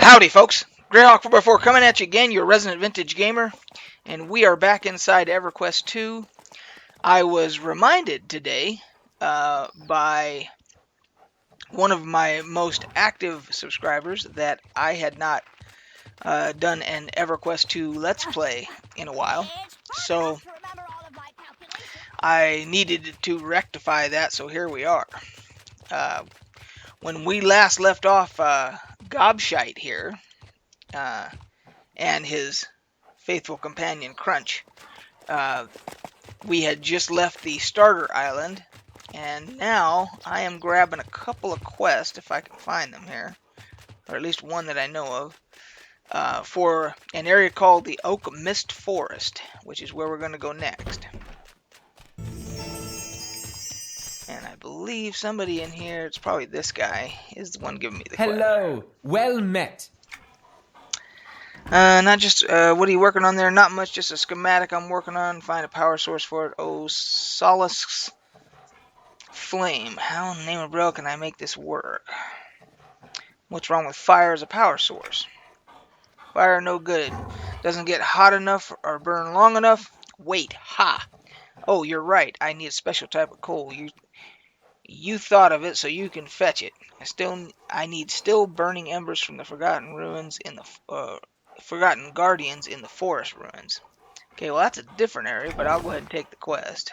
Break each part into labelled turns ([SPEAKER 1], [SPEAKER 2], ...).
[SPEAKER 1] Howdy, folks. Greyhawk4x4 coming at you again, your resident vintage gamer, and we are back inside EverQuest 2. I was reminded today by one of my most active subscribers that I had not done an EverQuest 2 Let's Play in a while, so I needed to rectify that, so here we are. When we last left off Gobshite here, and his faithful companion Crunch, we had just left the starter island, and now I am grabbing a couple of quests, if I can find them here, or at least one that I know of, for an area called the Oak Mist Forest, which is where we're going to go next. And I believe somebody in here, it's probably this guy, is the one giving me the quest.
[SPEAKER 2] Hello, well met.
[SPEAKER 1] Not just, what are you working on there? Not much, just a schematic I'm working on. Find a power source for it. Oh, Solace Flame. How in the name of bro can I make this work? What's wrong with fire as a power source? Fire no good. Doesn't get hot enough or burn long enough. Wait, ha! Oh, you're right. I need a special type of coal. You thought of it, so you can fetch it. I need still burning embers from the Forgotten Ruins in the Forgotten Guardians in the Forest Ruins. Okay, well that's a different area, but I'll go ahead and take the quest.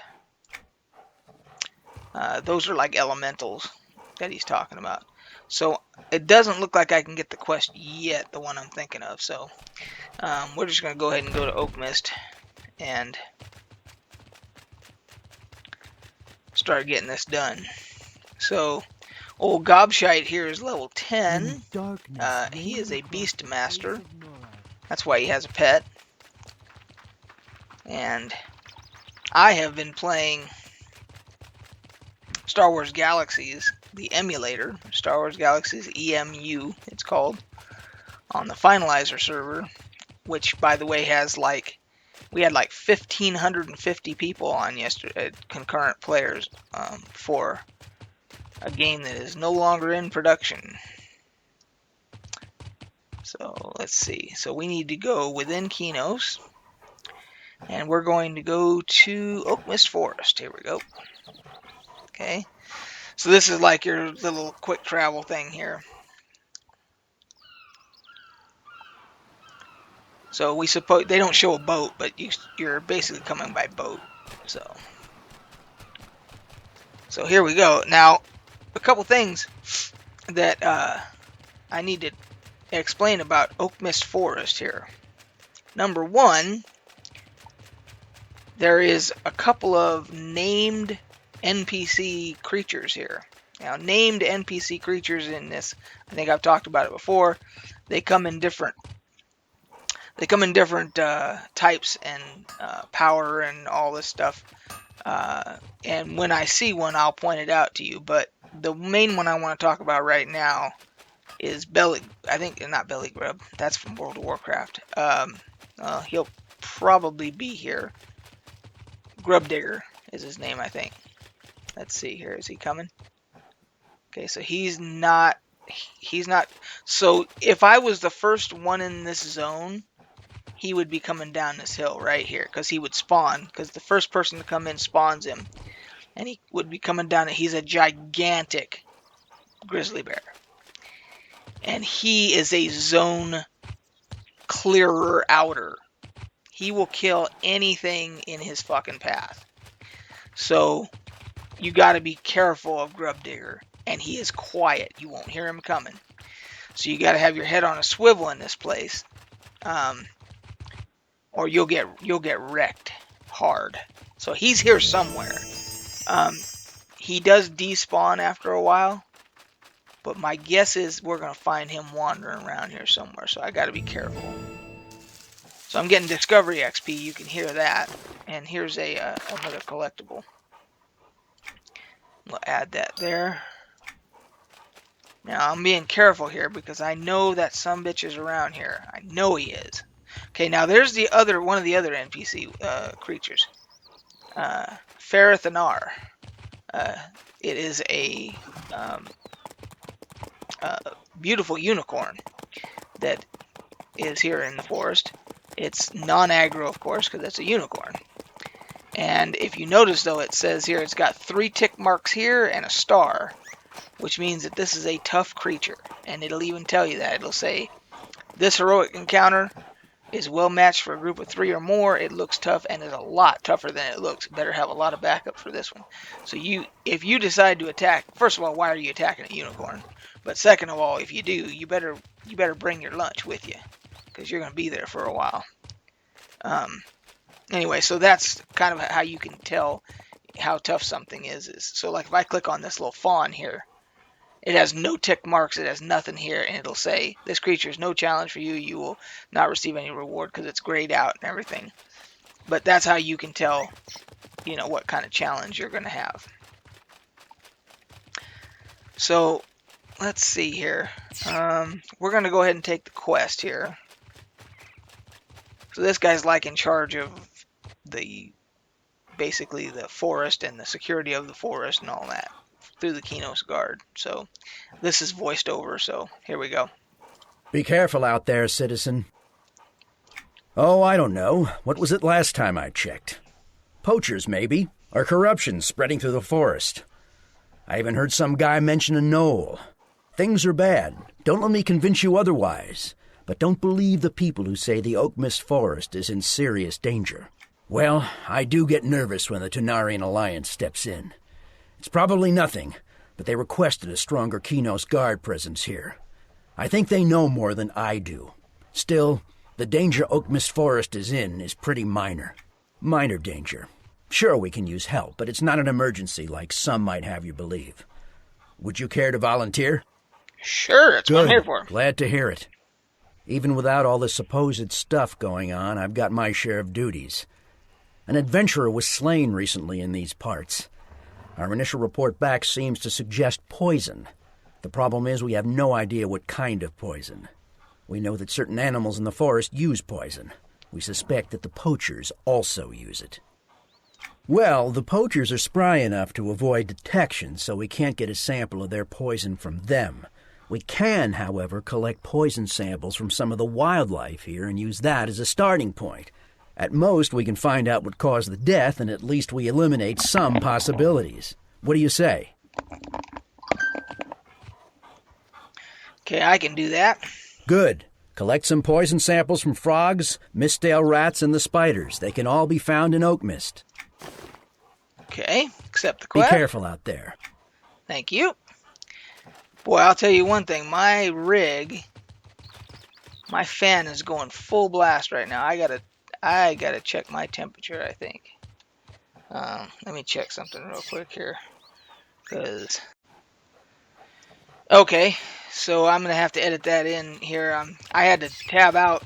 [SPEAKER 1] Those are like elementals that he's talking about. So it doesn't look like I can get the quest yet, the one I'm thinking of. So we're just going to go ahead and go to Oak Mist and start getting this done. So old Gobshite here is level 10. He is a beast master. That's why he has a pet. And I have been playing Star Wars Galaxies, the emulator, Star Wars Galaxies EMU, it's called, on the Finalizer server, which, by the way, has we had like 1,550 people on yesterday, concurrent players, for a game that is no longer in production. So let's see. So we need to go within Kinos, and we're going to go to Oak Mist Forest. Here we go. Okay. So this is like your little quick travel thing here. So we suppose they don't show a boat, but you're basically coming by boat. So here we go. Now, a couple things that I need to explain about Oak Mist Forest here. Number one, there is a couple of named NPC creatures here. Now, named NPC creatures in this, I think I've talked about it before. They come in different types and power and all this stuff. And when I see one, I'll point it out to you. But the main one I want to talk about right now is not Belly Grub. That's from World of Warcraft. He'll probably be here. Grub Digger is his name, I think. Let's see here. Is he coming? Okay, so he's not. So if I was the first one in this zone, he would be coming down this hill right here, because he would spawn, because the first person to come in spawns him, and he would be coming down. He's a gigantic grizzly bear, and he is a zone clearer outer. He will kill anything in his fucking path. So you got to be careful of Grub Digger, and he is quiet. You won't hear him coming. So you got to have your head on a swivel in this place, or you'll get wrecked hard. So he's here somewhere. He does despawn after a while, but my guess is we're gonna find him wandering around here somewhere. So I got to be careful. So I'm getting Discovery XP. You can hear that. And here's another collectible. We'll add that there. Now I'm being careful here because I know that sumbitch is around here. I know he is. Okay, now there's one of the other NPC creatures. Farathanar. It is a beautiful unicorn that is here in the forest. It's non-aggro, of course, because it's a unicorn. And if you notice, though, it says here it's got 3 tick marks here and a star, which means that this is a tough creature. And it'll even tell you that. It'll say, this heroic encounter is well matched for a group of 3 or more. It looks tough and is a lot tougher than it looks. Better have a lot of backup for this one. So if you decide to attack, first of all, why are you attacking a unicorn? But second of all, if you do, you better bring your lunch with you, because you're going to be there for a while. Anyway, so that's kind of how you can tell how tough something is. So like if I click on this little fawn here, it has no tick marks, it has nothing here, and it'll say, this creature is no challenge for you, you will not receive any reward because it's grayed out and everything. But that's how you can tell, you know, what kind of challenge you're going to have. So, let's see here. We're going to go ahead and take the quest here. So this guy's like in charge of basically the forest and the security of the forest and all that through the Kinos Guard. So this is voiced over, so here we go.
[SPEAKER 3] Be careful out there, citizen. Oh, I don't know. What was it last time I checked? Poachers, maybe, or corruption spreading through the forest. I even heard some guy mention a knoll. Things are bad. Don't let me convince you otherwise. But don't believe the people who say the Oak Mist Forest is in serious danger. Well, I do get nervous when the Tunarian Alliance steps in. It's probably nothing, but they requested a stronger Kinos Guard presence here. I think they know more than I do. Still, the danger Oak Mist Forest is in is pretty minor. Minor danger. Sure, we can use help, but it's not an emergency like some might have you believe. Would you care to volunteer?
[SPEAKER 1] Sure, that's what I'm here for.
[SPEAKER 3] Glad to hear it. Even without all the supposed stuff going on, I've got my share of duties. An adventurer was slain recently in these parts. Our initial report back seems to suggest poison. The problem is we have no idea what kind of poison. We know that certain animals in the forest use poison. We suspect that the poachers also use it. Well, the poachers are spry enough to avoid detection, so we can't get a sample of their poison from them. We can, however, collect poison samples from some of the wildlife here and use that as a starting point. At most, we can find out what caused the death, and at least we eliminate some possibilities. What do you say?
[SPEAKER 1] Okay, I can do that.
[SPEAKER 3] Good. Collect some poison samples from frogs, mistale rats, and the spiders. They can all be found in Oak Mist.
[SPEAKER 1] Okay, accept the quest.
[SPEAKER 3] Be careful out there.
[SPEAKER 1] Thank you. Boy, I'll tell you one thing. My rig, my fan is going full blast right now. I gotta check my temperature, I think. Let me check something real quick here. Okay, so I'm going to have to edit that in here. I had to tab out,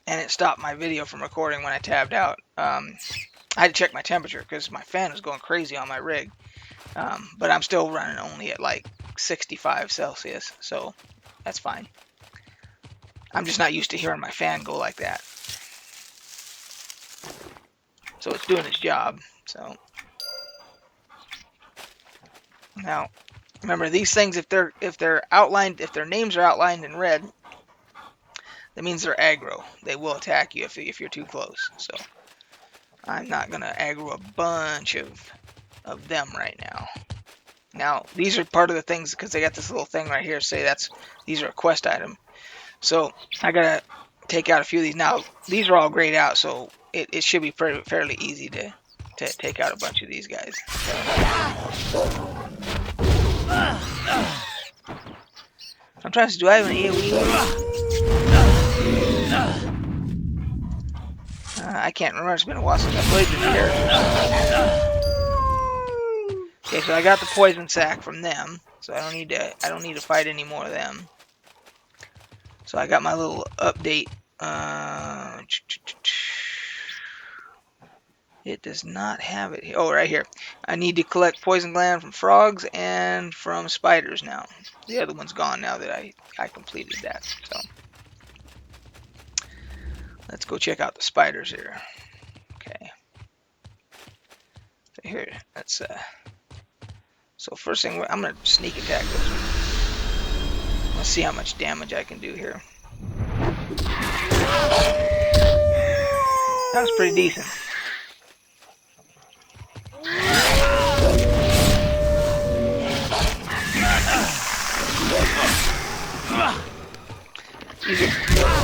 [SPEAKER 1] and it stopped my video from recording when I tabbed out. I had to check my temperature because my fan is going crazy on my rig. But I'm still running only at like 65 Celsius, so that's fine. I'm just not used to hearing my fan go like that. So it's doing its job. So now, remember these things, if they're outlined, if their names are outlined in red, that means they're aggro. They will attack you if you're too close. So I'm not gonna aggro a bunch of them right now. Now these are part of the things because they got this little thing right here say these are a quest item. So I gotta take out a few of these. Now these are all grayed out, so it should be fairly easy to take out a bunch of these guys. I'm trying to do I have an AoE? I can't remember. It's been a while since I played this character. Okay, so I got the poison sac from them, so I don't need to fight any more of them. So I got my little update. It does not have it here. Oh, right here. I need to collect poison gland from frogs and from spiders now. The other one's gone now that I completed that. So let's go check out the spiders here. Okay. So here, let's so first thing, I'm gonna sneak attack this one. Let's see how much damage I can do here. That was pretty decent.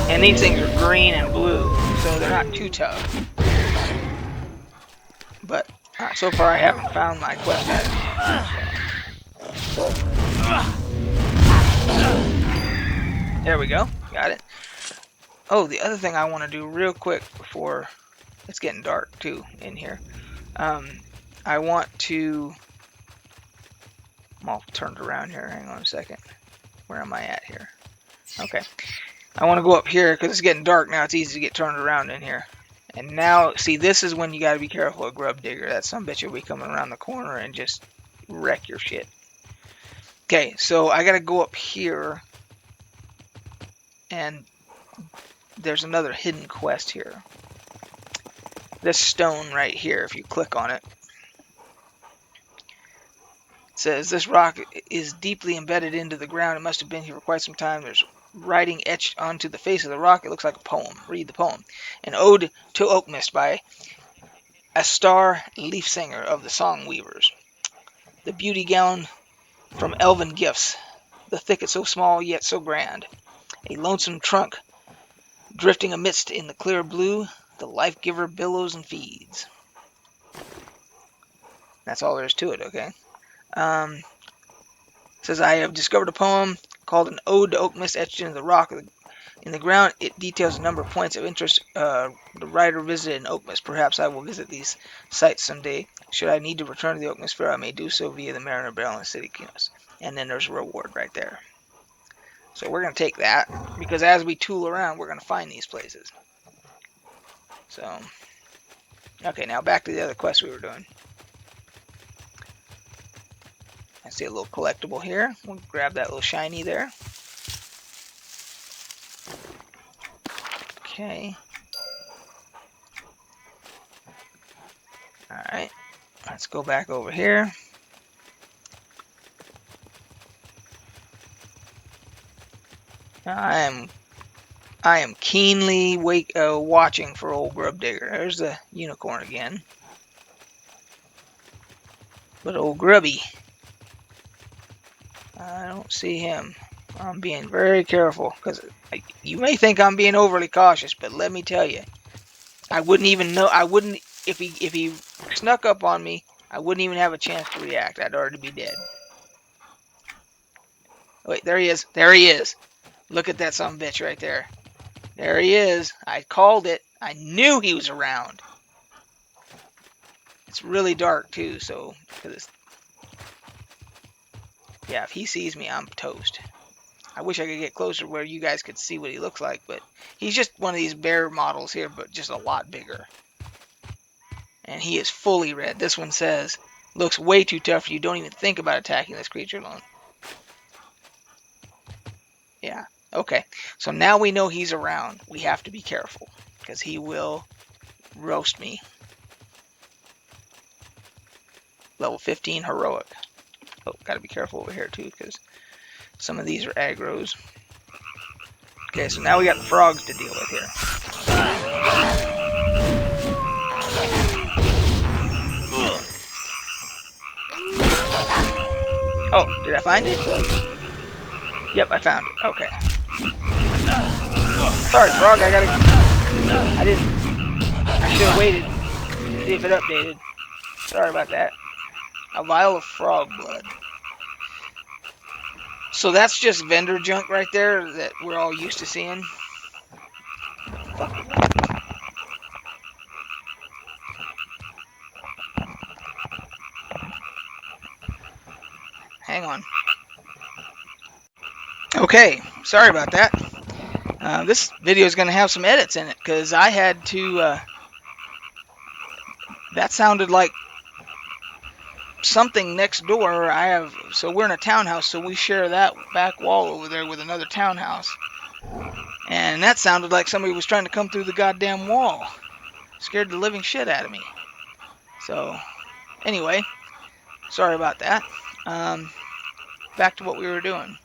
[SPEAKER 1] And these things are green and blue, so they're not too tough. But so far I haven't found my quest item yet. There we go. Got it. Oh, the other thing I want to do real quick before it's getting dark too in here. I want to... I'm all turned around here. Hang on a second. Where am I at here? Okay. I want to go up here because it's getting dark now. It's easy to get turned around in here. And now, see, this is when you got to be careful of Grub Digger. That sumbitch will be coming around the corner and just wreck your shit. Okay, so I got to go up here. And there's another hidden quest here. This stone right here, if you click on it, it says, this rock is deeply embedded into the ground. It must have been here for quite some time. There's writing etched onto the face of the rock. It looks like a poem. Read the poem. An ode to oak mist by a star leaf singer of the song weavers. The beauty gown from elven gifts. The thicket so small yet so grand. A lonesome trunk drifting amidst in the clear blue. The life giver billows and feeds. That's all there is to it, okay? It says, I have discovered a poem called An Ode to Oak Mist etched into the rock in the ground. It details a number of points of interest the writer visited in Oak Mist. Perhaps I will visit these sites someday. Should I need to return to the Oak Mist Fair, I may do so via the Mariner Bell and City Kinos. And then there's a reward right there. So we're going to take that, because as we tool around, we're going to find these places. So, okay, now back to the other quest we were doing. I see a little collectible here. We'll grab that little shiny there. Okay. Alright. Let's go back over here. I am keenly watching for old Grub Digger. There's the unicorn again. But old Grubby, I don't see him. I'm being very careful because you may think I'm being overly cautious, but let me tell you, I wouldn't even know. I wouldn't if he snuck up on me. I wouldn't even have a chance to react. I'd already be dead. Wait, there he is. There he is. Look at that sumbitch right there. There he is. I called it. I knew he was around. It's really dark too, so yeah, if he sees me, I'm toast. I wish I could get closer where you guys could see what he looks like, but he's just one of these bear models here, but just a lot bigger. And he is fully red. This one says, looks way too tough for you. Don't even think about attacking this creature alone. Yeah, okay. So now we know he's around. We have to be careful, because he will roast me. Level 15 heroic. Oh, gotta be careful over here too, because some of these are aggros. Okay, so now we got the frogs to deal with here. Oh, did I find it? Yep, I found it. Okay. Sorry, frog, I should have waited to see if it updated. Sorry about that. A vial of frog blood. So that's just vendor junk right there that we're all used to seeing. Hang on. Okay, sorry about that. This video is going to have some edits in it because I had to... that sounded like something next door. So we're in a townhouse, so we share that back wall over there with another townhouse. And that sounded like somebody was trying to come through the goddamn wall. Scared the living shit out of me. So, anyway, sorry about that. Back to what we were doing.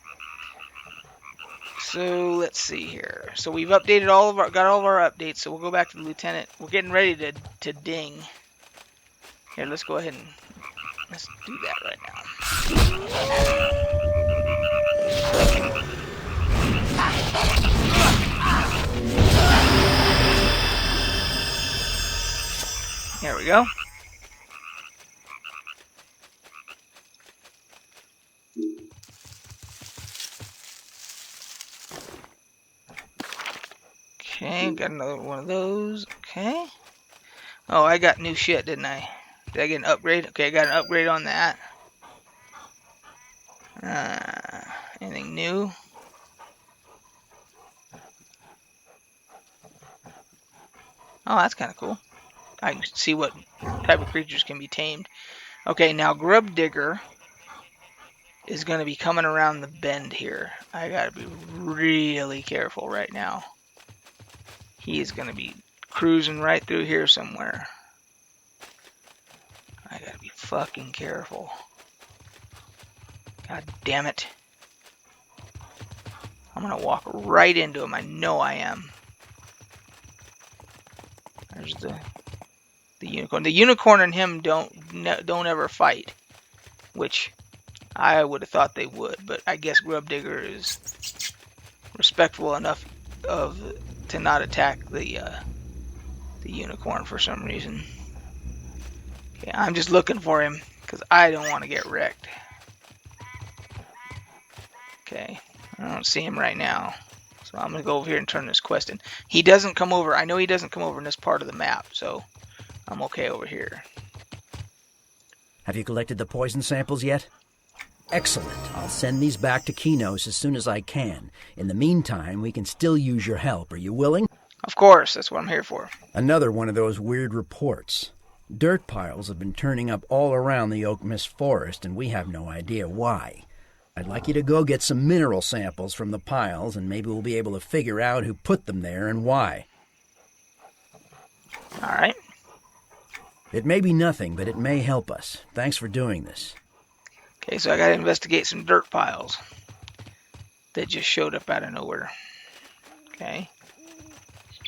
[SPEAKER 1] So let's see here. So we've updated got all of our updates. So we'll go back to the lieutenant. We're getting ready to ding. Here, let's go ahead and let's do that right now. There we go. Okay, got another one of those. Okay. Oh, I got new shit, didn't I? Did I get an upgrade? Okay, I got an upgrade on that. Anything new? Oh, that's kind of cool. I can see what type of creatures can be tamed. Okay, now Grub Digger is going to be coming around the bend here. I got to be really careful right now. He is going to be cruising right through here somewhere. I got to be fucking careful. God damn it. I'm going to walk right into him. I know I am. There's the unicorn. The unicorn and him don't ever fight, which I would have thought they would, but I guess Grub Digger is respectful enough to not attack the unicorn for some reason. Okay, I'm just looking for him because I don't want to get wrecked. Okay, I don't see him right now, so I'm gonna go over here and turn this quest in. He doesn't come over. I know he doesn't come over in this part of the map, so I'm okay over here.
[SPEAKER 3] Have you collected the poison samples yet? Excellent. I'll send these back to Kinos as soon as I can. In the meantime, we can still use your help. Are you willing?
[SPEAKER 1] Of course, that's what I'm here for.
[SPEAKER 3] Another one of those weird reports. Dirt piles have been turning up all around the Oak Mist Forest, and we have no idea why. I'd like you to go get some mineral samples from the piles, and maybe we'll be able to figure out who put them there and why.
[SPEAKER 1] All right.
[SPEAKER 3] It may be nothing, but it may help us. Thanks for doing this.
[SPEAKER 1] Okay, so I gotta investigate some dirt piles that just showed up out of nowhere. Okay.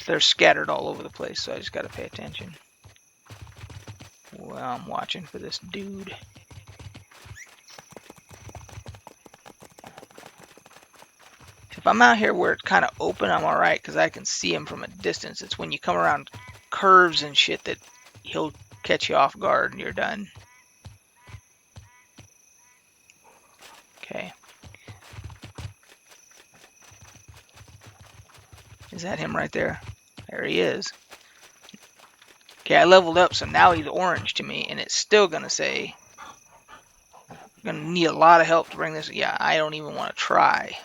[SPEAKER 1] They're scattered all over the place, so I just gotta pay attention. Well, I'm watching for this dude. If I'm out here where it's kind of open, I'm alright, because I can see him from a distance. It's when you come around curves and shit that he'll catch you off guard and you're done. Okay. Is that him right there? There he is. Okay, I leveled up, so now he's orange to me, and it's still going to say, I'm going to need a lot of help to bring this. Yeah, I don't even want to try.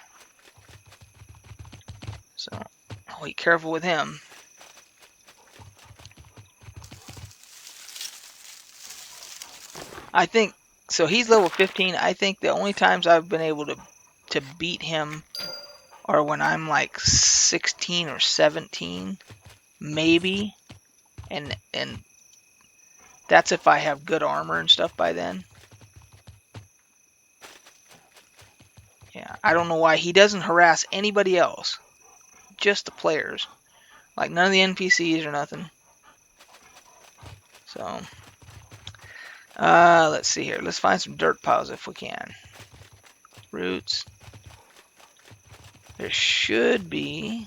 [SPEAKER 1] So, I'll be careful with him. I think, so he's level 15. I think the only times I've been able to beat him are when I'm like 16 or 17, maybe. And that's if I have good armor and stuff by then. Yeah, I don't know why he doesn't harass anybody else. Just the players. Like none of the NPCs or nothing. So, let's see here. Let's find some dirt piles if we can. Roots. There should be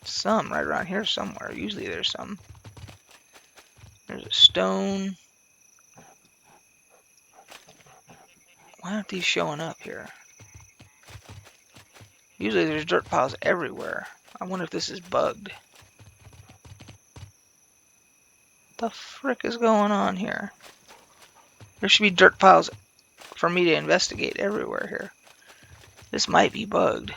[SPEAKER 1] some right around here somewhere. Usually there's some. There's a stone. Why aren't these showing up here? Usually there's dirt piles everywhere. I wonder if this is bugged. What the frick is going on here? There should be dirt piles for me to investigate everywhere here. This might be bugged.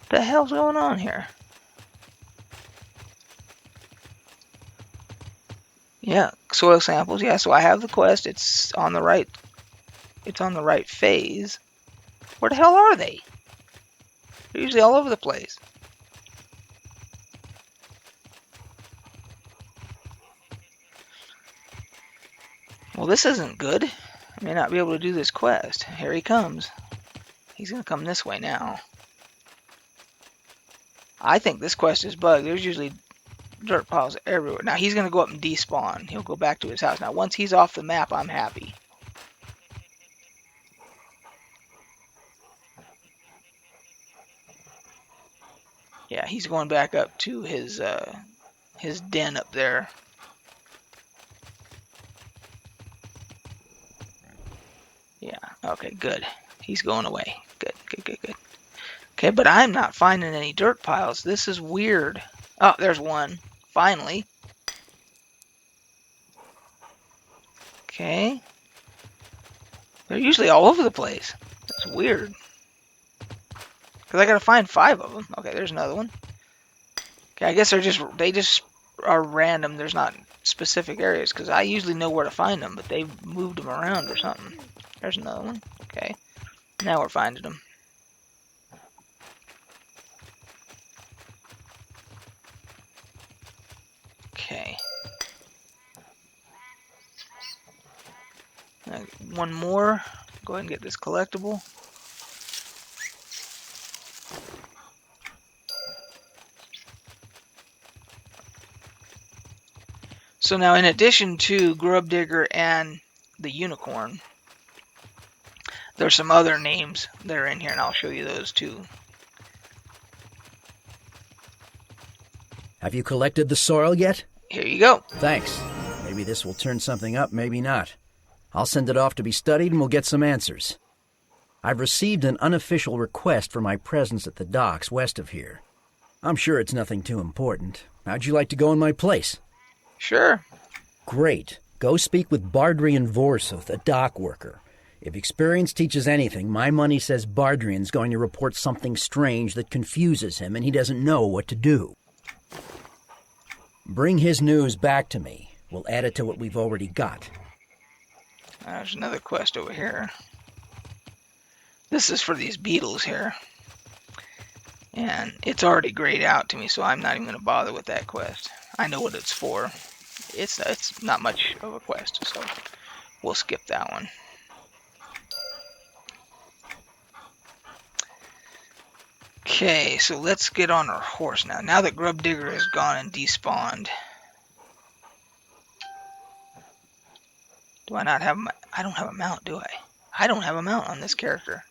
[SPEAKER 1] What the hell's going on here? Yeah, soil samples. Yeah, so I have the quest. It's on the right. It's on the right phase. Where the hell are they? They're usually all over the place. Well, this isn't good. May not be able to do this quest. Here he comes. He's going to come this way now. I think this quest is bugged. There's usually dirt piles everywhere. Now he's going to go up and despawn. He'll go back to his house. Now once he's off the map, I'm happy. Yeah, he's going back up to his den up there. Yeah, okay, good. He's going away. Good, good, good, good. Okay, but I'm not finding any dirt piles. This is weird. Oh, there's one. Finally. Okay. They're usually all over the place. That's weird. Because I gotta find 5 of them. Okay, there's another one. Okay, I guess they just are random. There's not specific areas. Because I usually know where to find them, but they've moved them around or something. There's another one. Okay. Now we're finding them. Okay. One more. Go ahead and get this collectible. So now, in addition to Grub Digger and the Unicorn, there's some other names that are in here, and I'll show you those too.
[SPEAKER 3] Have you collected the soil yet?
[SPEAKER 1] Here you go.
[SPEAKER 3] Thanks. Maybe this will turn something up, maybe not. I'll send it off to be studied and we'll get some answers. I've received an unofficial request for my presence at the docks west of here. I'm sure it's nothing too important. How'd you like to go in my place?
[SPEAKER 1] Sure.
[SPEAKER 3] Great. Go speak with Bardrian Vorsuth, a dock worker. If experience teaches anything, my money says Bardrian's going to report something strange that confuses him and he doesn't know what to do. Bring his news back to me. We'll add it to what we've already got.
[SPEAKER 1] There's another quest over here. This is for these beetles here. And it's already grayed out to me, so I'm not even going to bother with that quest. I know what it's for. It's not much of a quest, so we'll skip that one. Okay, so let's get on our horse now. Now that Grub Digger has gone and despawned. Do I not have I don't have a mount, do I? I don't have a mount on this character.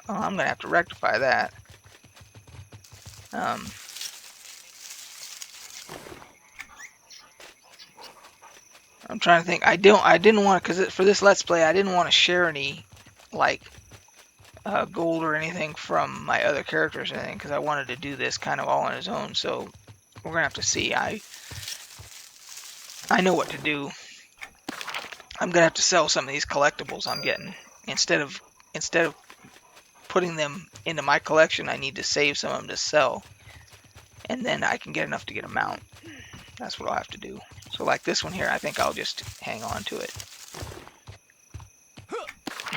[SPEAKER 1] Oh, I'm going to have to rectify that. I'm trying to think. I didn't want to, because for this Let's Play, I didn't want to share any, like, gold or anything from my other characters or anything, because I wanted to do this kind of all on his own. So we're going to have to see. I know what to do. I'm going to have to sell some of these collectibles I'm getting. Instead of putting them into my collection, I need to save some of them to sell. And then I can get enough to get a mount. That's what I'll have to do. So like this one here, I think I'll just hang on to it.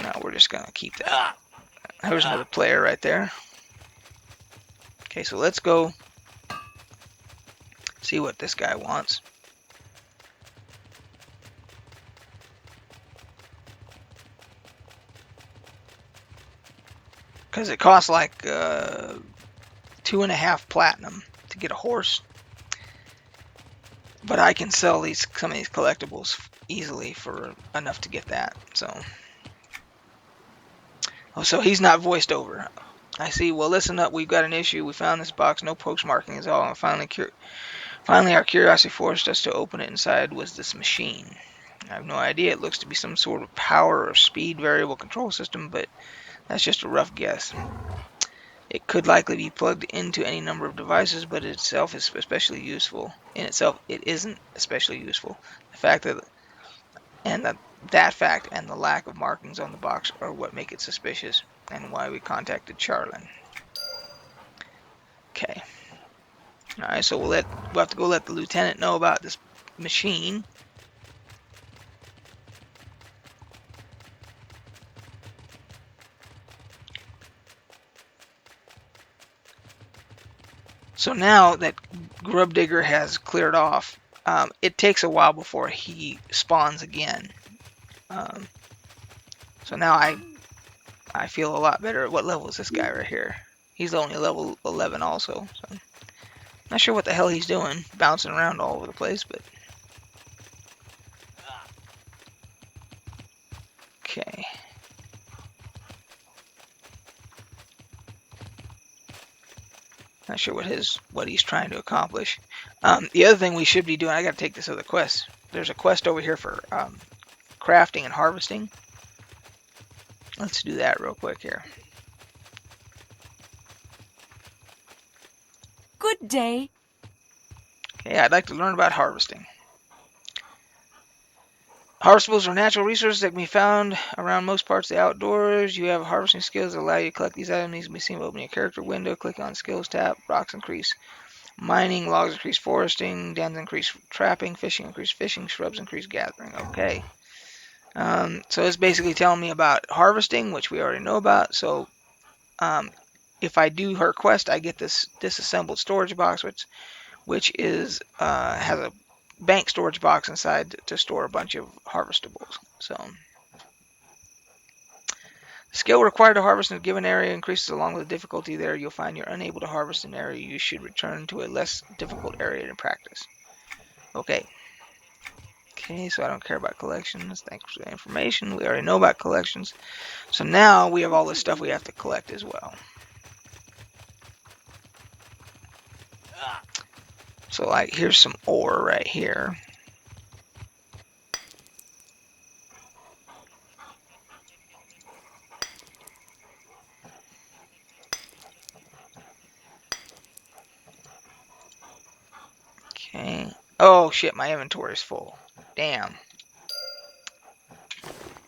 [SPEAKER 1] No, we're just going to keep that. There's another player right there. Okay, so let's go see what this guy wants. Because it costs like 2.5 platinum to get a horse. But I can sell some of these collectibles easily for enough to get that. So, oh, so he's not voiced over. I see. Well, listen up. We've got an issue. We found this box. No postmarking is all. And finally, our curiosity forced us to open it. Inside was this machine. I have no idea. It looks to be some sort of power or speed variable control system, but that's just a rough guess. It could likely be plugged into any number of devices, but itself is especially useful. In itself, it isn't especially useful. The fact that that fact and the lack of markings on the box are what make it suspicious, and why we contacted Charlin. Okay. All right. So we'll have to go let the lieutenant know about this machine. So now that Grub Digger has cleared off, it takes a while before he spawns again. So now I feel a lot better. What level is this guy right here? He's only level 11 also. So not sure what the hell he's doing, bouncing around all over the place, but okay. Not sure what he's trying to accomplish. The other thing we should be doing, I got to take this other quest. There's a quest over here for crafting and harvesting. Let's do that real quick here.
[SPEAKER 4] Good day.
[SPEAKER 1] Okay, I'd like to learn about harvesting. Harvestables are natural resources that can be found around most parts of the outdoors. You have harvesting skills that allow you to collect these items. These can be seen by opening a character window, clicking on skills tab. Rocks increase mining, logs increase foresting, dams increase trapping, fishing increase fishing, shrubs increase gathering. Okay. So it's basically telling me about harvesting, which we already know about. So if I do her quest, I get this disassembled storage box, which is has a bank storage box inside to store a bunch of harvestables. So the skill required to harvest in a given area increases along with the difficulty there. You'll find you're unable to harvest an area. You should return to a less difficult area to practice. Okay. Okay, so I don't care about collections. Thanks for the information. We already know about collections. So now we have all this stuff we have to collect as well. So like here's some ore right here. Okay. Oh shit, my inventory is full. Damn.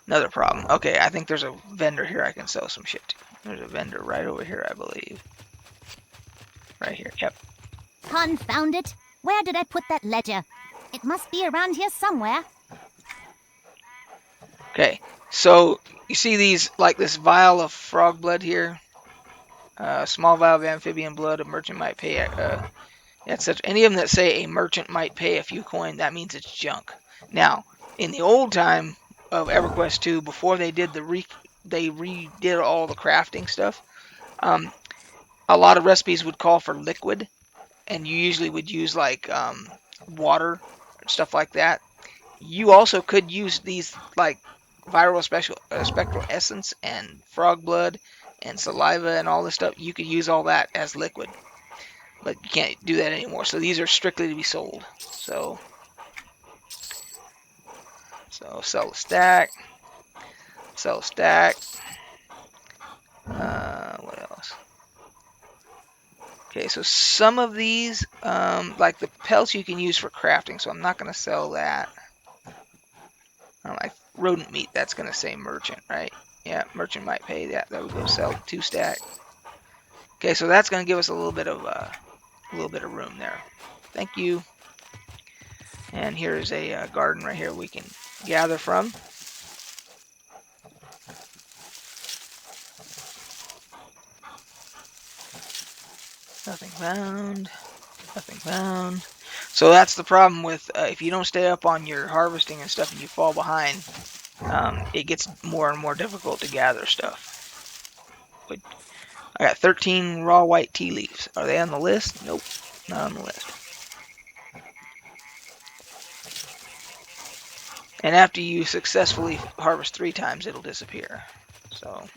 [SPEAKER 1] Another problem. Okay, I think there's a vendor here I can sell some shit to. There's a vendor right over here, I believe. Right here, yep.
[SPEAKER 5] Confound it! Where did I put that ledger? It must be around here somewhere.
[SPEAKER 1] Okay, so you see these, like this vial of frog blood here? Small vial of amphibian blood, a merchant might pay, etc. Any of them that say a merchant might pay a few coin, that means it's junk. Now, in the old time of EverQuest 2, before they did they redid all the crafting stuff, a lot of recipes would call for liquid, and you usually would use like water and stuff like that. You also could use these like viral spectral essence and frog blood and saliva and all this stuff. You could use all that as liquid, but you can't do that anymore. So these are strictly to be sold. So sell a stack, sell a stack. What else? Okay, so some of these, like the pelts, you can use for crafting. So I'm not going to sell that. Like rodent meat, that's going to say merchant, right? Yeah, merchant might pay that. That would go sell 2 stack. Okay, so that's going to give us a little bit of room there. Thank you. And here's a garden right here we can gather from. Nothing found. Nothing found. So that's the problem with if you don't stay up on your harvesting and stuff and you fall behind, it gets more and more difficult to gather stuff. But I got 13 raw white tea leaves. Are they on the list? Nope, not on the list. And after you successfully harvest 3 times, it'll disappear. So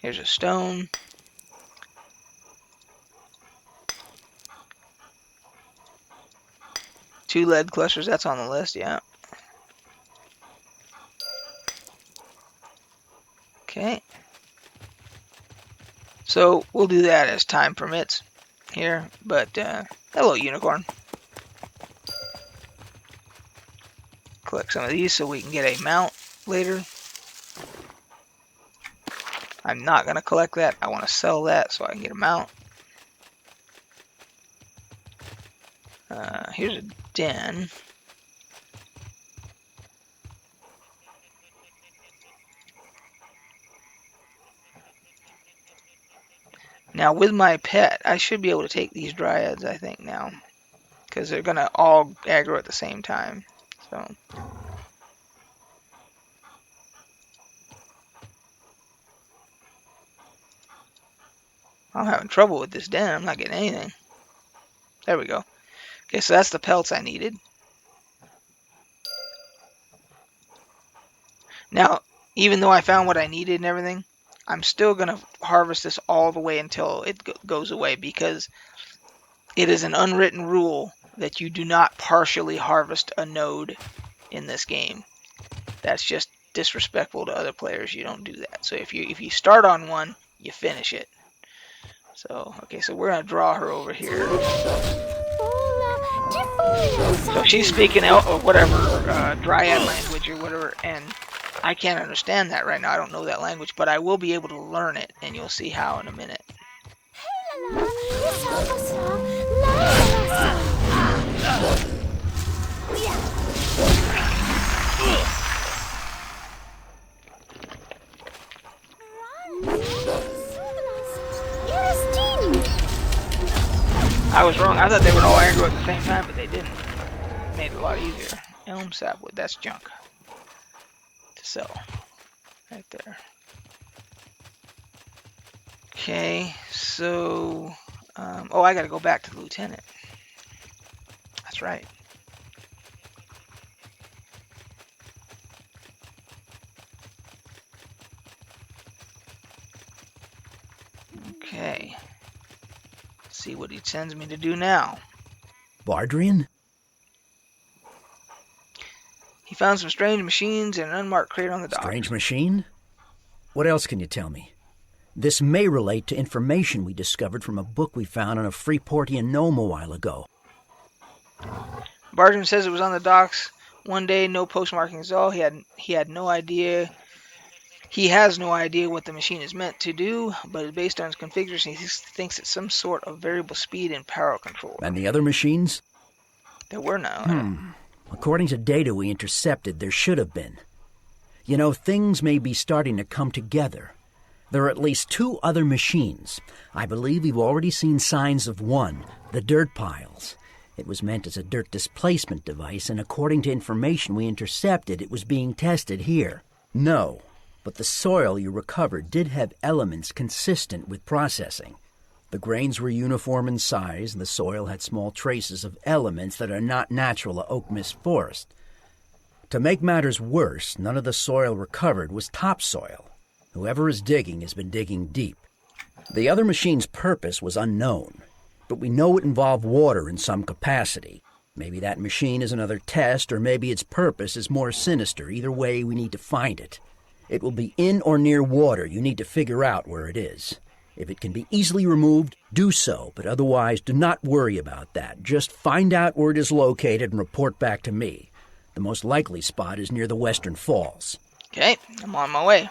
[SPEAKER 1] here's a stone. Two lead clusters, that's on the list, yeah. Okay. So we'll do that as time permits here, but hello unicorn. Collect some of these so we can get a mount later. I'm not going to collect that. I want to sell that so I can get a mount. Here's a den. Now with my pet, I should be able to take these dryads, I think now. because they're gonna all aggro at the same time. So I'm having trouble with this den. I'm not getting anything. There we go. Okay, so that's the pelts I needed. Now, even though I found what I needed and everything, I'm still going to harvest this all the way until it goes away, because it is an unwritten rule that you do not partially harvest a node in this game. That's just disrespectful to other players. You don't do that. So if you start on one, you finish it. So, okay, so we're going to draw her over here. So she's speaking out of whatever Dryad language or whatever, and I can't understand that right now. I don't know that language, but I will be able to learn it, and you'll see how in a minute. I was wrong. I thought they would all aggro at the same time, but they didn't. It made it a lot easier. Elm sapwood, that's junk to sell. Right there. Okay, so... oh, I gotta go back to the lieutenant. That's right. Okay. Let's see what he sends me to do now.
[SPEAKER 3] Bardrian?
[SPEAKER 1] He found some strange machines and an unmarked crate on the dock.
[SPEAKER 3] Strange machine? What else can you tell me? This may relate to information we discovered from a book we found on a Freeportian gnome a while ago.
[SPEAKER 1] Bardrian says it was on the docks one day, no postmarkings at all. He had no idea. He has no idea what the machine is meant to do, but based on its configuration, he thinks it's some sort of variable speed and power control.
[SPEAKER 3] And the other machines?
[SPEAKER 1] There were none.
[SPEAKER 3] According to data we intercepted, there should have been. You know, things may be starting to come together. There are at least 2 other machines. I believe we've already seen signs of one, the dirt piles. It was meant as a dirt displacement device, and according to information we intercepted, it was being tested here. No, but the soil you recovered did have elements consistent with processing. The grains were uniform in size, and the soil had small traces of elements that are not natural to Oak Mist Forest. To make matters worse, none of the soil recovered was topsoil. Whoever is digging has been digging deep. The other machine's purpose was unknown, but we know it involved water in some capacity. Maybe that machine is another test, or maybe its purpose is more sinister. Either way, we need to find it. It will be in or near water. You need to figure out where it is. If it can be easily removed, do so, but otherwise do not worry about that. Just find out where it is located and report back to me. The most likely spot is near the Western Falls.
[SPEAKER 1] Okay, I'm on my way.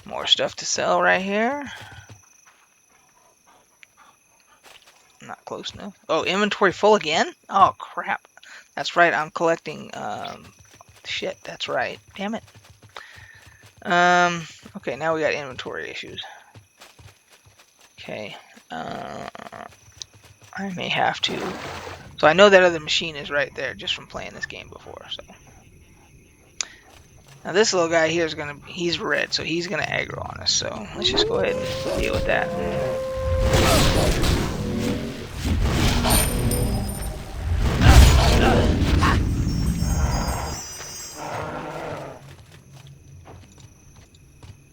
[SPEAKER 1] More stuff to sell right here. Not close enough. Oh, inventory full again? Oh, crap. That's right, I'm collecting, shit, that's right. Damn it. Okay, now we got inventory issues. Okay, I may have to. So I know that other machine is right there just from playing this game before, so. Now this little guy here is he's red, so he's gonna aggro on us, so let's just go ahead and deal with that.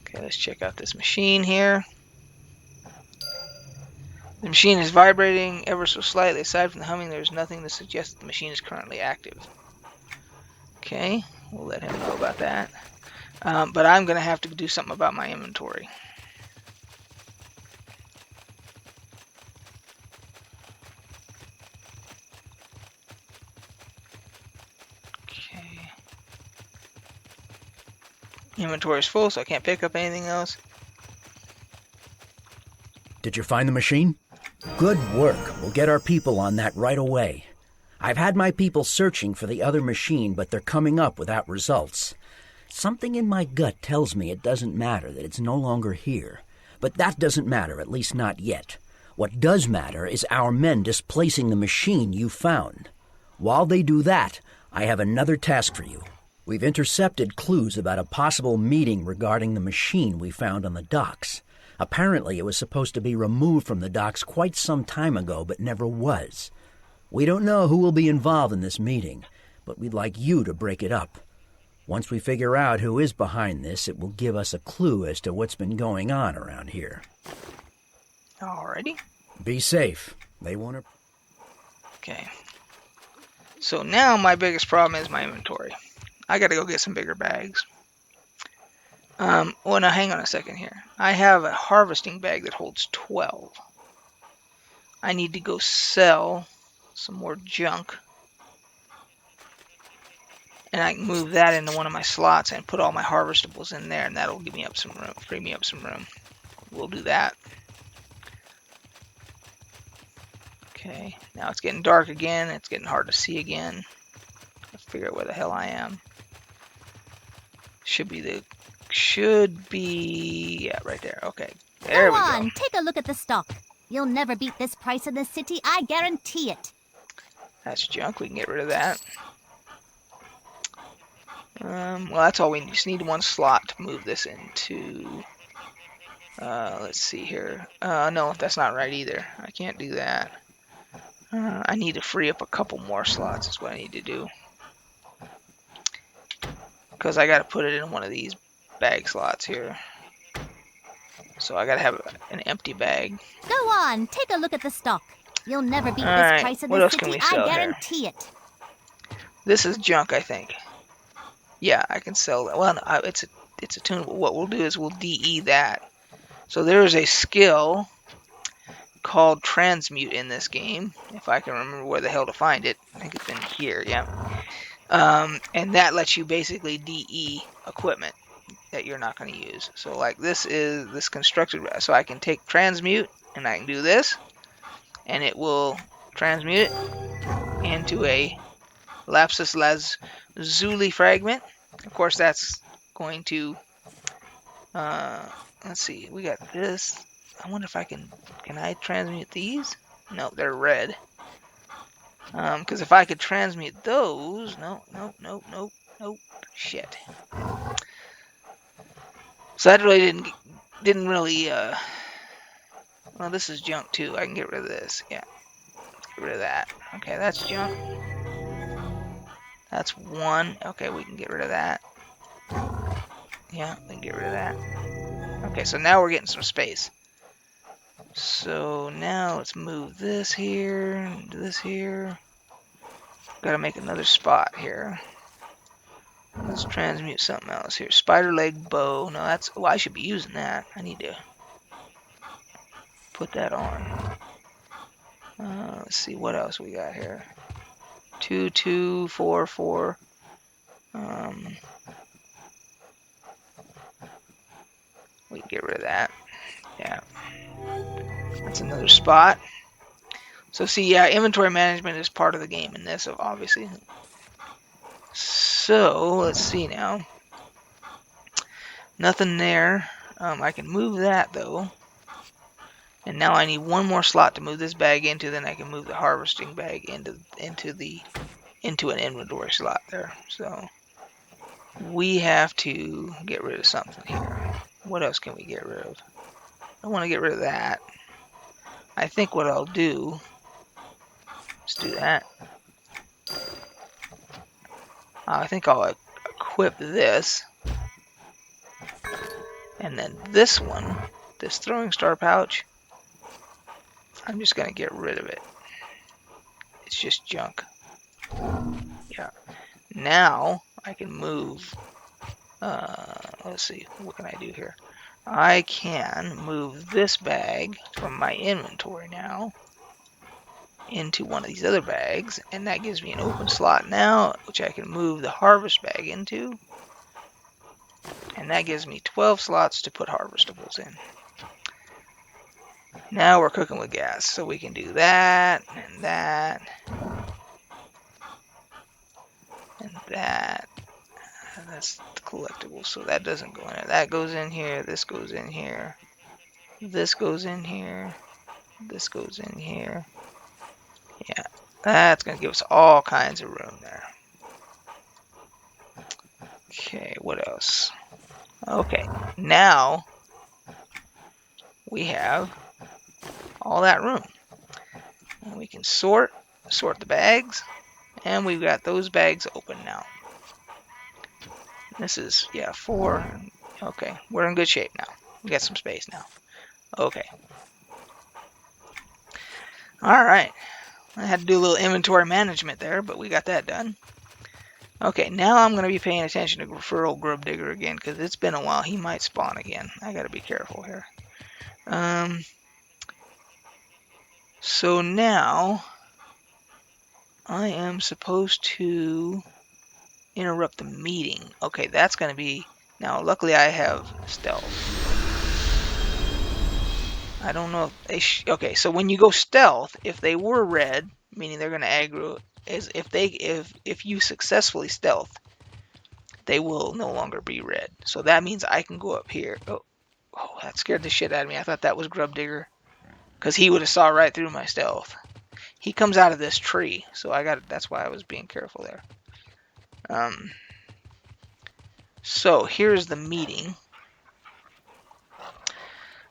[SPEAKER 1] Okay, let's check out this machine here. The machine is vibrating ever so slightly. Aside from the humming, there's nothing to suggest that the machine is currently active. Okay, we'll let him know about that. But I'm going to have to do something about my inventory. Okay. Inventory is full, so I can't pick up anything else.
[SPEAKER 3] Did you find the machine? Good work. We'll get our people on that right away. I've had my people searching for the other machine, but they're coming up without results. Something in my gut tells me it doesn't matter, that it's no longer here. But that doesn't matter, at least not yet. What does matter is our men displacing the machine you found. While they do that, I have another task for you. We've intercepted clues about a possible meeting regarding the machine we found on the docks. Apparently, it was supposed to be removed from the docks quite some time ago, but never was. We don't know who will be involved in this meeting, but we'd like you to break it up. Once we figure out who is behind this, it will give us a clue as to what's been going on around here.
[SPEAKER 1] Alrighty.
[SPEAKER 3] Be safe. They want to...
[SPEAKER 1] Okay. So now my biggest problem is my inventory. I gotta go get some bigger bags. Well, now hang on a second here. I have a harvesting bag that holds 12. I need to go sell some more junk. And I can move that into one of my slots and put all my harvestables in there, and that'll give me up some room, free me up some room. We'll do that. Okay, now it's getting dark again. It's getting hard to see again. Let's figure out where the hell I am. Should be, yeah, right there. Okay, there we
[SPEAKER 5] Go
[SPEAKER 1] go.
[SPEAKER 5] on, take a look at the stock. You'll never beat this price in the city, I guarantee it.
[SPEAKER 1] That's junk. We can get rid of that. Well, that's all we need. Just need one slot to move this into. Let's see here. No, that's not right either. I can't do that. I need to free up a couple more slots is what I need to do. Because I got to put it in one of these bag slots here. So I got to have an empty bag.
[SPEAKER 5] Go on, take a look at the stock. You'll never beat
[SPEAKER 1] Alright,
[SPEAKER 5] this price in
[SPEAKER 1] what
[SPEAKER 5] the
[SPEAKER 1] else can
[SPEAKER 5] city,
[SPEAKER 1] we sell
[SPEAKER 5] I
[SPEAKER 1] here?
[SPEAKER 5] guarantee it.
[SPEAKER 1] This is junk, I think. Yeah, I can sell that. Well, no, it's a tunable. What we'll do is we'll DE that. So there is a skill called Transmute in this game, if I can remember where the hell to find it. I think it's in here, yeah. And that lets you basically DE equipment that you're not going to use. So like this is this constructed, so I can take Transmute and I can do this, and it will transmute it into a Lapsus Lazuli fragment. Of course, that's going to, let's see, we got this. I wonder if I can I transmute these? No, they're red. Because if I could transmute those, no, shit. So that really didn't really, well, this is junk too. I can get rid of this, yeah. Get rid of that. Okay, that's junk. That's one. Okay, we can get rid of that. Yeah, we can get rid of that. Okay, so now we're getting some space. So now let's move this here, and this here. Gotta make another spot here. Let's transmute something else here. Spider leg bow. No, that's, well, I should be using that. I need to put that on. Let's see what else we got here. 2, 2, 4, 4. We can get rid of that. Yeah. That's another spot. So see, yeah, inventory management is part of the game in this, obviously. So, let's see now. Nothing there. I can move that, though. And now I need one more slot to move this bag into, then I can move the harvesting bag into an inventory slot there. So, we have to get rid of something here. What else can we get rid of? I want to get rid of that. I think what I'll do, let's do that. I think I'll equip this. And then this one, this throwing star pouch, I'm just going to get rid of it. It's just junk. Yeah. Now I can move, let's see, what can I do here? I can move this bag from my inventory now into one of these other bags, and that gives me an open slot now, which I can move the harvest bag into, and that gives me 12 slots to put harvestables in. Now we're cooking with gas, so we can do that, and that, and that. And that's the collectible, so that doesn't go in there. That goes in here, this goes in here. This goes in here. This goes in here. Yeah, that's going to give us all kinds of room there. Okay, what else? Okay, now we have all that room. And we can sort the bags, and we've got those bags open now. This is, yeah, 4. Okay, we're in good shape now. We got some space now. Okay. Alright. I had to do a little inventory management there, but we got that done. Okay, now I'm going to be paying attention to Referral Grub Digger again, because it's been a while. He might spawn again. I got to be careful here. So now I am supposed to interrupt the meeting. Okay, that's going to be... Now, luckily I have stealth. I don't know if they... Okay, so when you go stealth, if they were red, meaning they're going to aggro, is if you successfully stealth, they will no longer be red. So that means I can go up here. Oh, that scared the shit out of me. I thought that was Grub Digger, because he would have saw right through my stealth. He comes out of this tree, so that's why I was being careful there. So here's the meeting.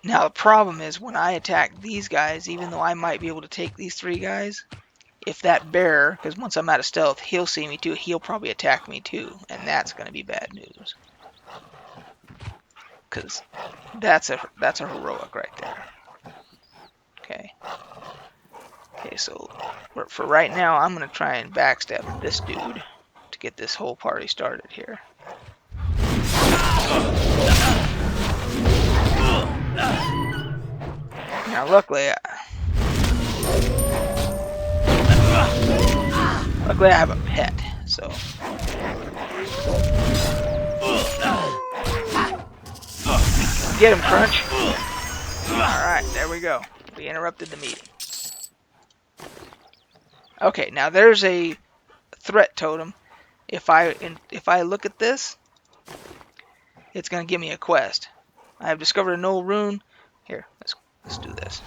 [SPEAKER 1] Now the problem is when I attack these guys, even though I might be able to take these 3 guys, if that bear, because once I'm out of stealth, he'll see me too, he'll probably attack me too, and that's going to be bad news. Because that's a heroic right there. Okay. Okay, so for right now, I'm going to try and backstab this dude to get this whole party started here. Now, luckily I have a pet, so. Get him, Crunch. Alright, there we go. We interrupted the meeting. Okay, now there's a threat totem. If I look at this, it's going to give me a quest. I have discovered a null rune. Here, let's do this.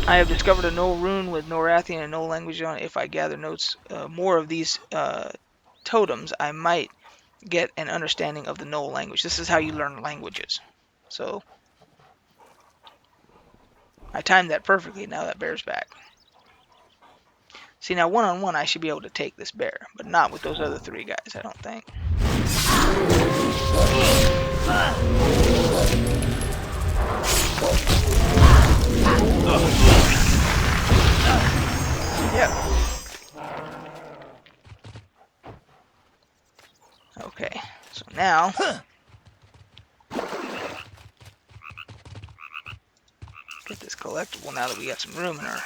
[SPEAKER 1] I have discovered a null rune with Norathian and null language on it. If I gather notes more of these totems, I might get an understanding of the null language. This is how you learn languages. So I timed that perfectly. Now that bear's back. See, now one-on-one I should be able to take this bear, but not with those other 3 guys, I don't think. Yep. Okay, so now get this collectible now that we got some room in our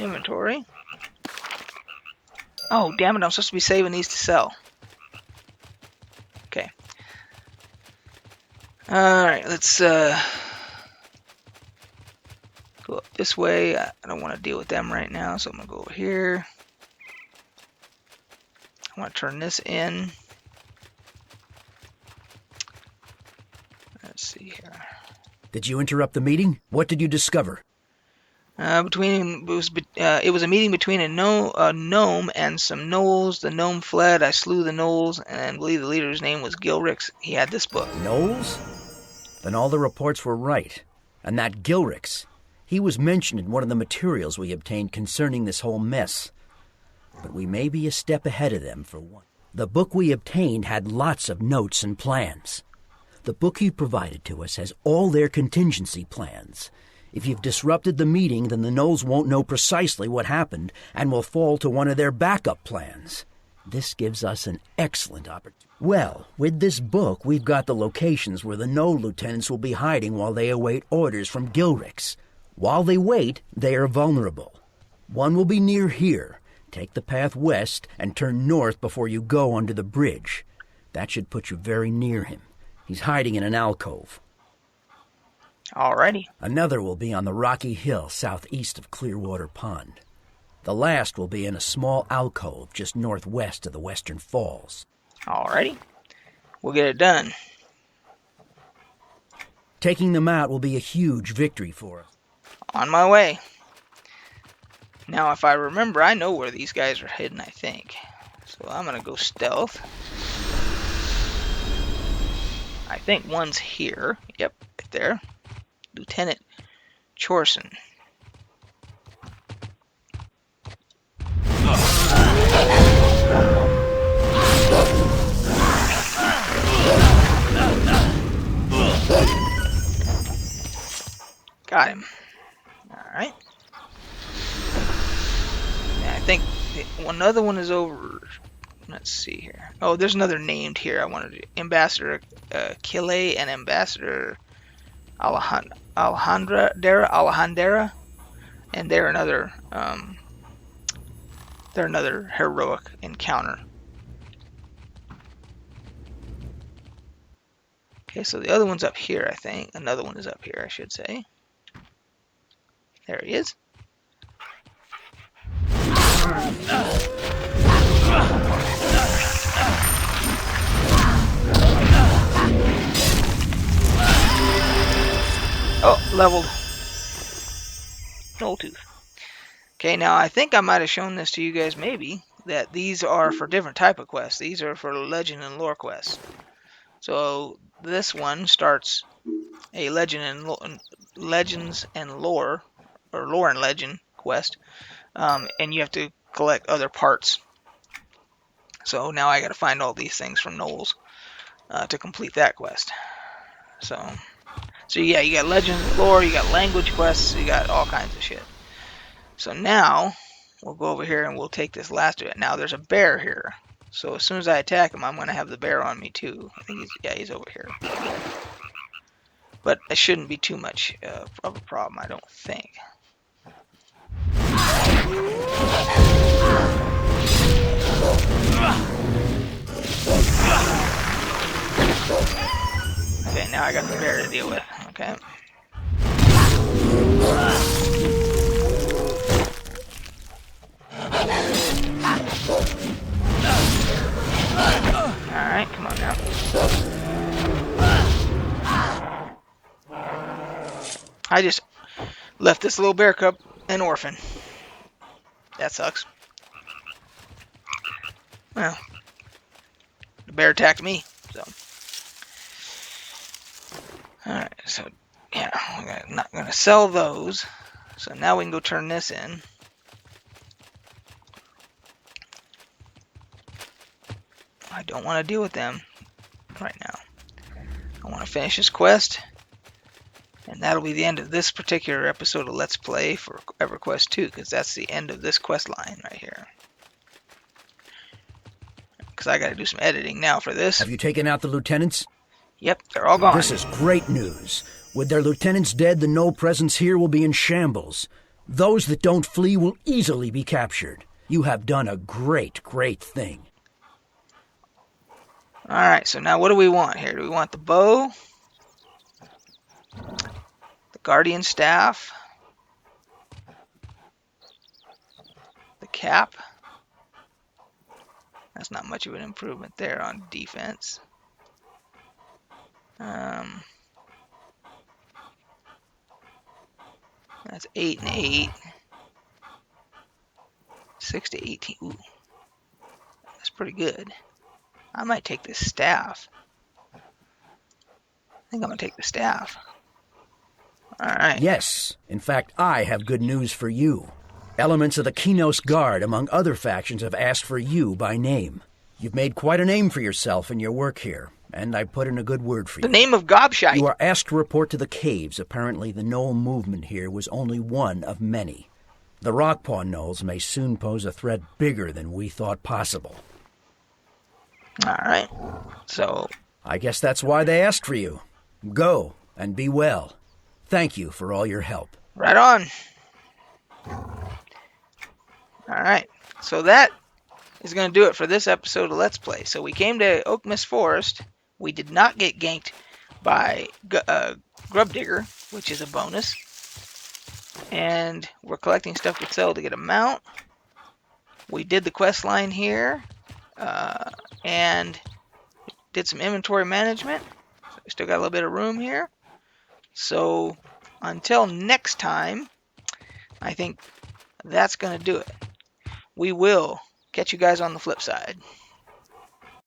[SPEAKER 1] inventory. Oh, damn it, I'm supposed to be saving these to sell. Okay. Alright, let's go up this way. I don't want to deal with them right now, so I'm going to go over here. I want to turn this in. Let's see here.
[SPEAKER 3] Did you interrupt the meeting? What did you discover?
[SPEAKER 1] It was a meeting between a gnome and some gnolls. The gnome fled. I slew the gnolls, and I believe the leader's name was Gilrix. He had this book.
[SPEAKER 3] Gnolls? Then all the reports were right. And that Gilrix, he was mentioned in one of the materials we obtained concerning this whole mess. But we may be a step ahead of them for one. The book we obtained had lots of notes and plans. The book you provided to us has all their contingency plans. If you've disrupted the meeting, then the gnolls won't know precisely what happened and will fall to one of their backup plans. This gives us an excellent opportunity. Well, with this book, we've got the locations where the gnoll lieutenants will be hiding while they await orders from Gilrix. While they wait, they are vulnerable. One will be near here. Take the path west and turn north before you go under the bridge. That should put you very near him. He's hiding in an alcove.
[SPEAKER 1] Alrighty.
[SPEAKER 3] Another will be on the rocky hill southeast of Clearwater Pond. The last will be in a small alcove just northwest of the Western Falls.
[SPEAKER 1] Alrighty. We'll get it done.
[SPEAKER 3] Taking them out will be a huge victory for us.
[SPEAKER 1] On my way. Now, if I remember, I know where these guys are hidden, I think. So I'm going to go stealth. I think one's here. Yep, right there. Lieutenant Chorson. Got him. Alright. Yeah, I think another one is over. Let's see here. Oh, there's another named here. I wanted to. Ambassador Kile and Ambassador Alejandra, and they're another heroic encounter. Okay, so the other one's up here, I think. Another one is up here, I should say. There he is. Oh, leveled. No tooth. Okay, now I think I might have shown this to you guys maybe, that these are for different type of quests. These are for legend and lore quests. So this one starts a legends and lore, or lore and legend quest, and you have to collect other parts. So now I got to find all these things from Knowles to complete that quest. So yeah, you got legends, lore, you got language quests, you got all kinds of shit. So now we'll go over here and we'll take this last of it. Now there's a bear here. So as soon as I attack him, I'm going to have the bear on me too. I think he's over here. But it shouldn't be too much of a problem, I don't think. Okay, now I got the bear to deal with. Okay. Alright, come on now. I just left this little bear cub an orphan. That sucks. Well, the bear attacked me, so. Alright, so yeah, I'm not gonna sell those. So now we can go turn this in. I don't want to deal with them right now. I want to finish this quest, and that'll be the end of this particular episode of Let's Play for EverQuest 2, because that's the end of this quest line right here. Because I got to do some editing now for this.
[SPEAKER 3] Have you taken out the lieutenants?
[SPEAKER 1] Yep, they're all gone.
[SPEAKER 3] This is great news. With their lieutenants dead, the Null presence here will be in shambles. Those that don't flee will easily be captured. You have done a great, great thing.
[SPEAKER 1] Alright, so now what do we want here? Do we want the bow? The guardian staff? The cap? That's not much of an improvement there on defense. That's 8 and 8. 6 to 18. Ooh. That's pretty good. I might take this staff. I think I'm going to take the staff. Alright.
[SPEAKER 3] Yes. In fact, I have good news for you. Elements of the Kinos Guard, among other factions, have asked for you by name. You've made quite a name for yourself in your work here, and I put in a good word for you.
[SPEAKER 1] The name of Gobshite.
[SPEAKER 3] You are asked to report to the caves. Apparently, the Knoll movement here was only one of many. The Rockpaw Knolls may soon pose a threat bigger than we thought possible.
[SPEAKER 1] Alright. So
[SPEAKER 3] I guess that's why they asked for you. Go, and be well. Thank you for all your help.
[SPEAKER 1] right on. Alright. So that is going to do it for this episode of Let's Play. So we came to Oakmist Forest. We did not get ganked by Grubdigger, which is a bonus. And we're collecting stuff to sell to get a mount. We did the quest line here. And did some inventory management. So we still got a little bit of room here. So until next time, I think that's going to do it. We will catch you guys on the flip side.